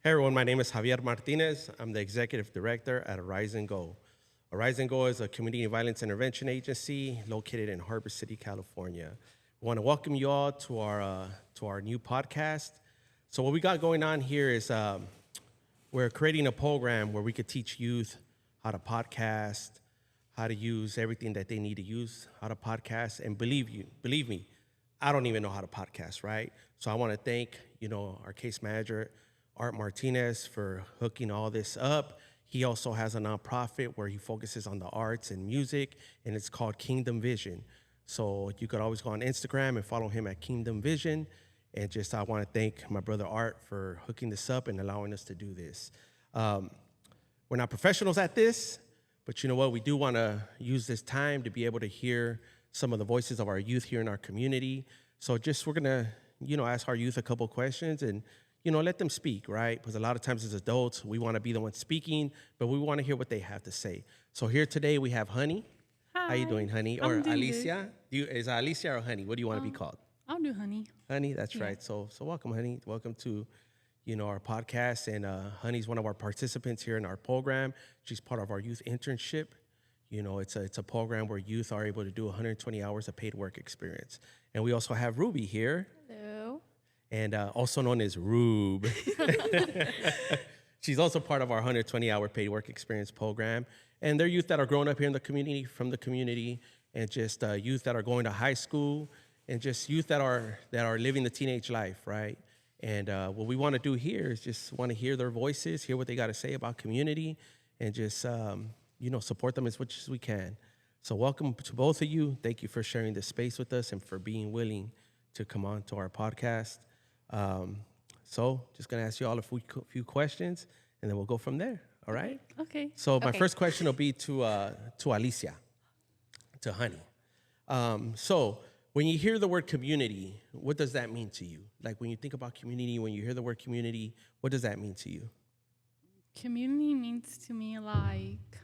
Hey everyone, my name is Javier Martinez. I'm the executive director at Arise and Go. Arise and Go is a community violence intervention agency located in Harbor City, California. We want to welcome you all to our new podcast. So what we got going on here is we're creating a program where we could teach youth how to podcast, how to use everything that they need to use, how to podcast. And believe me, I don't even know how to podcast, right? So I want to thank, our case manager, Art Martinez, for hooking all this up. He also has a nonprofit where he focuses on the arts and music, and it's called Kingdom Vision. So you could always go on Instagram and follow him at Kingdom Vision. And just I want to thank my brother Art for hooking this up and allowing us to do this. We're not professionals at this, but you know what? We do want to use this time to be able to hear some of the voices of our youth here in our community. So we're going to, ask our youth a couple questions and, let them speak, right? Because a lot of times as adults, we want to be the ones speaking, but we want to hear what they have to say. So here today we have Honey. Hi. How you doing, Honey? I'm Or doing Alicia? Is it Alicia or Honey? What do you want to be called? I'll do honey. Honey, that's Yeah. right. So welcome, Honey. Welcome to, our podcast. And Honey's one of our participants here in our program. She's part of our youth internship. It's a program where youth are able to do 120 hours of paid work experience. And we also have Ruby here. Hello. And also known as Rube. She's also part of our 120-hour paid work experience program. And they're youth that are growing up here in the community, from the community, and just youth that are going to high school, and just youth that are living the teenage life, right? And what we want to do here is just want to hear their voices, hear what they got to say about community, and just support them as much as we can. So welcome to both of you. Thank you for sharing this space with us and for being willing to come on to our podcast. So just going to ask you all a few questions, and then we'll go from there. All right? Okay. So my first question will be to Alicia, to Honey. So when you hear the word community, what does that mean to you? Like when you think about community, when you hear the word community, what does that mean to you? Community means to me like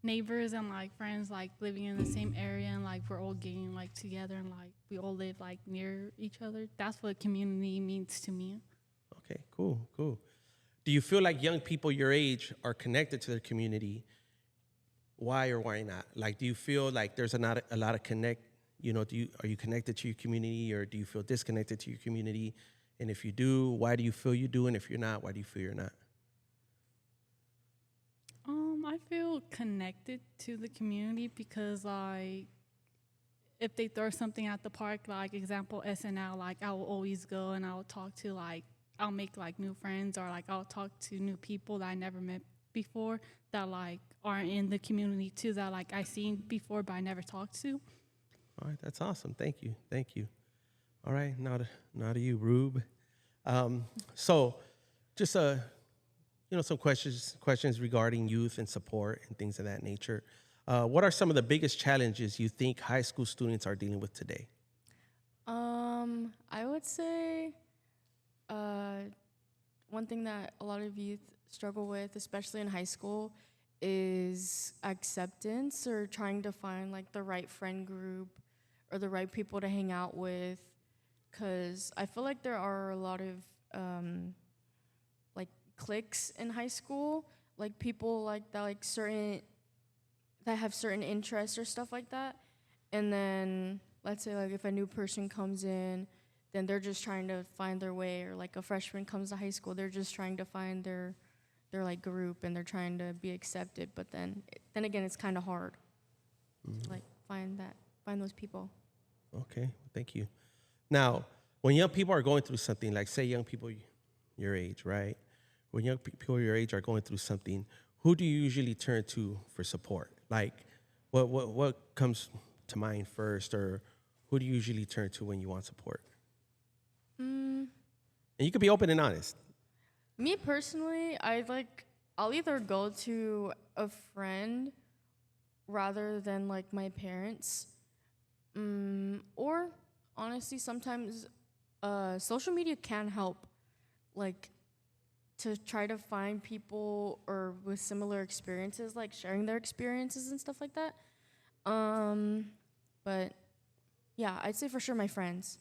neighbors and like friends like living in the same area and like we're all getting like together and like we all live like near each other. That's what community means to me. Okay, cool. Do you feel like young people your age are connected to their community? Why or why not? Like, do you feel like there's not a lot of connect? Are you connected to your community, or do you feel disconnected to your community? And if you do, why do you feel you do? And if you're not, why do you feel you're not? I feel connected to the community because like if they throw something at the park, like example SNL, like I will always go and I'll talk to I'll make like new friends, or like I'll talk to new people that I never met before that like are in the community too, that like I seen before but I never talked to. All right, that's awesome. Thank you. All right, now to you, Rube. So just some questions regarding youth and support and things of that nature. What are some of the biggest challenges you think high school students are dealing with today? I would say one thing that a lot of youth struggle with, especially in high school, is acceptance, or trying to find like the right friend group or the right people to hang out with. Because I feel like there are a lot of like cliques in high school, like people like that, like that have certain interests or stuff like that. And then let's say like if a new person comes in, then they're just trying to find their way, or like a freshman comes to high school, they're just trying to find their like group, and they're trying to be accepted. But then again, it's kind of hard to like find those people. Okay, thank you. Now, when young people are going through something, like say young people your age, right? When young people your age are going through something, who do you usually turn to for support? Like, what comes to mind first, or who do you usually turn to when you want support? And you can be open and honest. Me personally, I'll either go to a friend rather than like my parents, or honestly, sometimes social media can help, like to try to find people or with similar experiences, like sharing their experiences and stuff like that. But yeah, I'd say for sure my friends.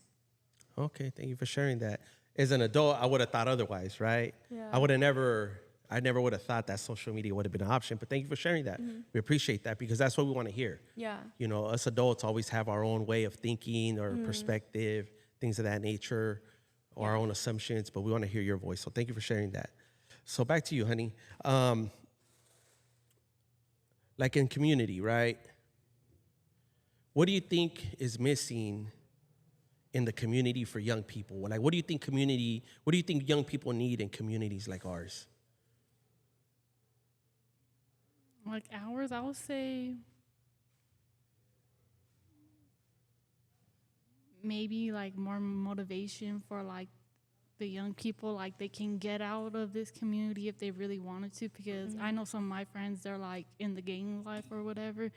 Okay, thank you for sharing that. as an adult, I would have thought otherwise, right? Yeah. I never would have thought that social media would have been an option. But thank you for sharing that. We appreciate that because that's what we want to hear. Yeah. You know, us adults always have our own way of thinking or perspective, things of that nature, or our own assumptions, but we want to hear your voice. So thank you for sharing that. So back to you, honey. Like in community, right? What do you think is missing in the community for young people? Like, what do you think young people need in communities like ours? Like ours, I would say maybe like more motivation for like the young people, like they can get out of this community if they really wanted to, because I know some of my friends, they're like in the gang life or whatever,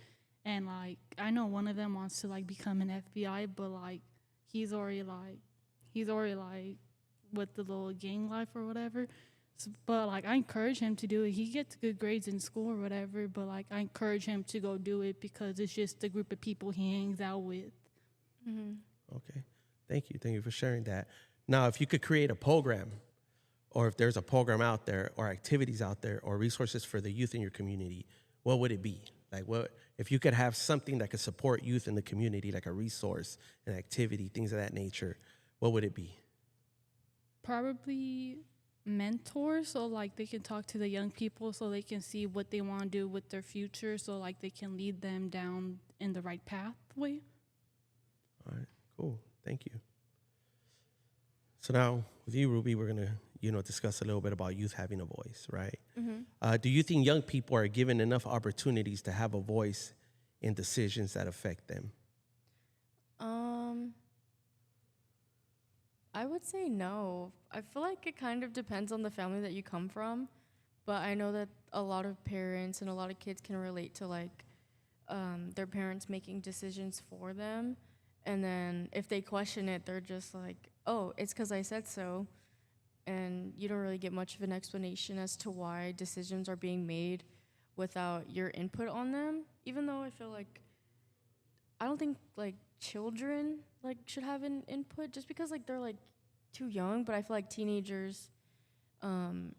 and like I know one of them wants to like become an FBI, but like he's already like with the little gang life or whatever. But like I encourage him to do it. He gets good grades in school or whatever, but like I encourage him to go do it because it's just the group of people he hangs out with. Okay. Thank you for sharing that. Now, if you could create a program, or if there's a program out there, or activities out there, or resources for the youth in your community, what would it be? Like, what if you could have something that could support youth in the community, like a resource, an activity, things of that nature, what would it be? Probably mentors, so like they can talk to the young people so they can see what they want to do with their future, so like they can lead them down in the right pathway. All right, cool. Thank you. So now with you, Ruby, we're gonna, discuss a little bit about youth having a voice, right? Do you think young people are given enough opportunities to have a voice in decisions that affect them? I would say no. I feel like it kind of depends on the family that you come from, but I know that a lot of parents and a lot of kids can relate to like their parents making decisions for them, and then if they question it, they're just like, "Oh, it's because I said so," and you don't really get much of an explanation as to why decisions are being made without your input on them. Even though I feel like I don't think like children like should have an input just because like they're like too young, but I feel like teenagers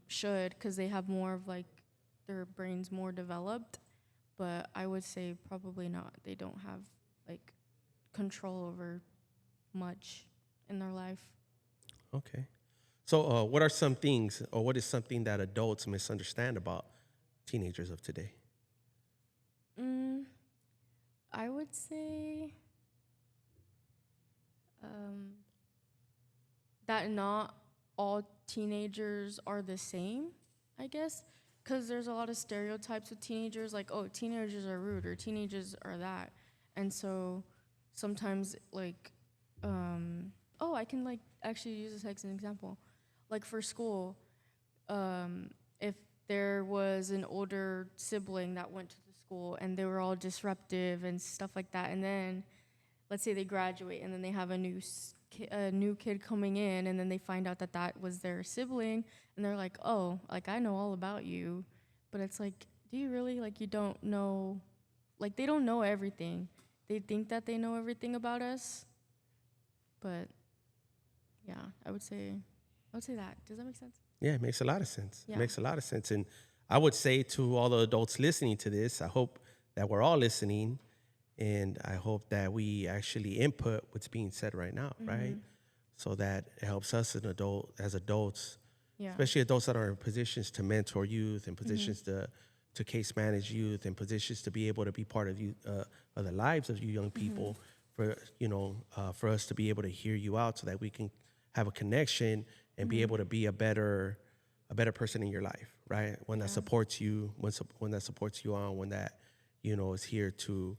should, because they have more of like their brains more developed. But I would say probably not. They don't have like control over much in their life. Okay. So what are some things, or what is something that adults misunderstand about teenagers of today? I would say that not all teenagers are the same, I guess, because there's a lot of stereotypes with teenagers, like, oh, teenagers are rude or teenagers are that. And so sometimes, like, I can, like, actually use this as an example. Like, for school, if there was an older sibling that went to the school and they were all disruptive and stuff like that, and then let's say they graduate and then they have a new kid coming in, and then they find out that that was their sibling, and they're like, oh, like, I know all about you. But it's like, do you really? Like, you don't know, like, they don't know everything. They think that they know everything about us. But yeah, I would say that. Does that make sense? Yeah, it makes a lot of sense. Yeah. It makes a lot of sense. And I would say to all the adults listening to this, I hope that we're all listening, and I hope that we actually input what's being said right now, right? So that it helps us as adults, especially adults that are in positions to mentor youth, and positions to case manage youth, and positions to be able to be part of you of the lives of you young people, for us to be able to hear you out, so that we can have a connection and be able to be a better person in your life, right? One that supports you, one that supports you on, one that is here to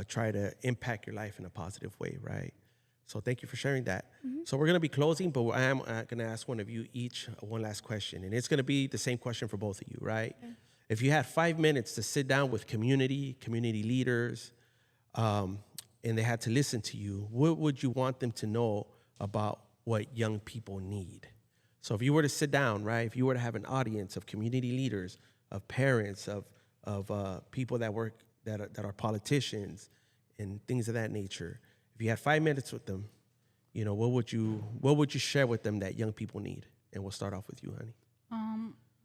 try to impact your life in a positive way, right? So thank you for sharing that. So we're going to be closing, but I am going to ask one of you each one last question, and it's going to be the same question for both of you, right? Okay. If you had 5 minutes to sit down with community leaders, and they had to listen to you, what would you want them to know about what young people need? So if you were to sit down, right, if you were to have an audience of community leaders, of parents, of people that work, that are politicians and things of that nature, if you had 5 minutes with them, what would you share with them that young people need? And we'll start off with you, honey.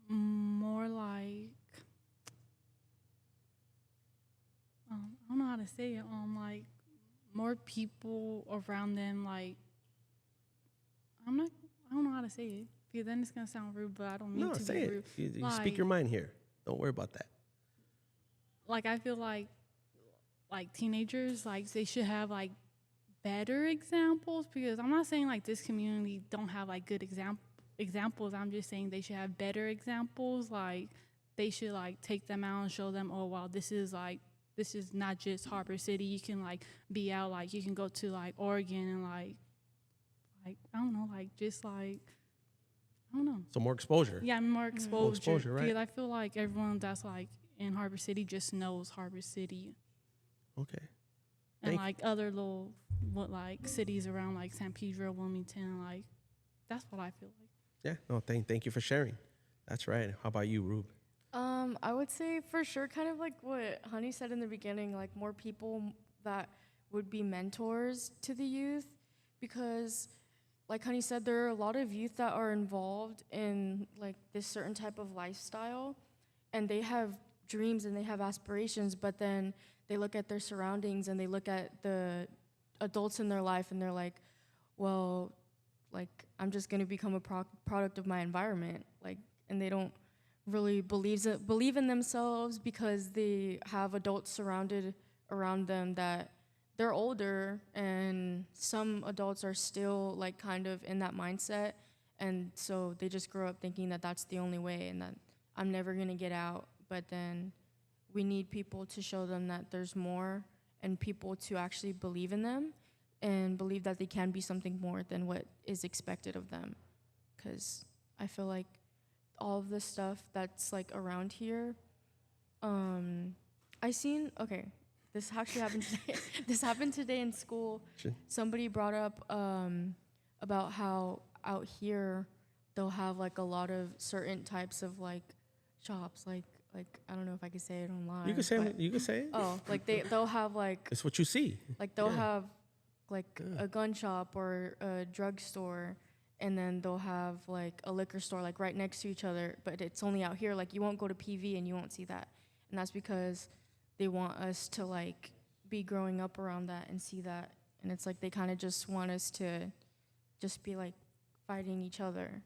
More like I don't know how to say it. Like more people around them. Like I don't know how to say it because then it's gonna sound rude, but I don't mean No, to say be it. rude. You speak your mind here. Don't worry about that. Like I feel like teenagers, like they should have like better examples, because I'm not saying like this community don't have like good examples. I'm just saying they should have better examples. Like they should like take them out and show them, oh wow, this is not just Harbor City. You can like be out, like you can go to like Oregon and like I don't know, like just like I don't know. So more exposure. Yeah, more exposure. More exposure, right? Because I feel like everyone that's like in Harbor City just knows Harbor City. Okay. And like other little cities around like San Pedro, Wilmington, like that's what I feel like. Yeah. No, thank you for sharing. That's right. How about you, Rube? I would say for sure, kind of like what Honey said in the beginning, like more people that would be mentors to the youth, because like Honey said, there are a lot of youth that are involved in like this certain type of lifestyle, and they have dreams and they have aspirations, but then they look at their surroundings and they look at the adults in their life and they're like, well, like I'm just gonna become a product of my environment, like, and they don't really believe in themselves because they have adults surrounded around them that they're older, and some adults are still like kind of in that mindset, and so they just grow up thinking that that's the only way and that I'm never gonna get out. But then we need people to show them that there's more, and people to actually believe in them and believe that they can be something more than what is expected of them. Because I feel like all of the stuff that's like around here, this actually happened today. This happened today in school. Sure. Somebody brought up about how out here they'll have like a lot of certain types of like shops, like I don't know if I could say it online. You can say it. You can say it. Oh, like they'll have like It's what you see. like they'll have like a gun shop or a drugstore, and then they'll have like a liquor store like right next to each other, but it's only out here. Like you won't go to PV and you won't see that, and that's because they want us to like be growing up around that and see that, and it's like they kind of just want us to just be like fighting each other,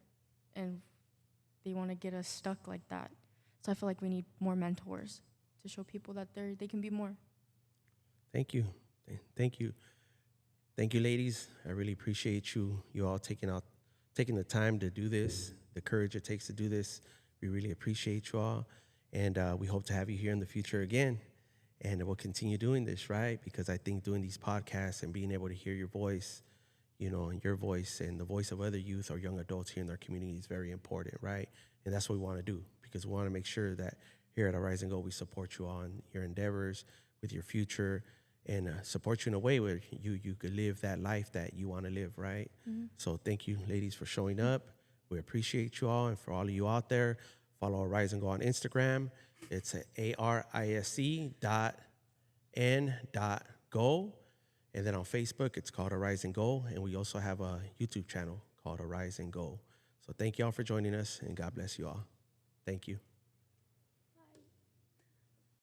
and they want to get us stuck like that. So I feel like we need more mentors to show people that they can be more. Thank you. Thank you. Thank you, ladies. I really appreciate you all taking the time to do this, the courage it takes to do this. We really appreciate you all. And we hope to have you here in the future again. And we'll continue doing this, right? Because I think doing these podcasts and being able to hear your voice, and your voice and the voice of other youth or young adults here in our community is very important, right? And that's what we want to do, because we want to make sure that here at Arise and Go, we support you on your endeavors with your future, and support you in a way where you could live that life that you want to live, right? Mm-hmm. So thank you, ladies, for showing up. We appreciate you all. And for all of you out there, follow Arise and Go on Instagram. It's at arisc.n.go. And then on Facebook, it's called Arise and Go. And we also have a YouTube channel called Arise and Go. So thank you all for joining us, and God bless you all. Thank you.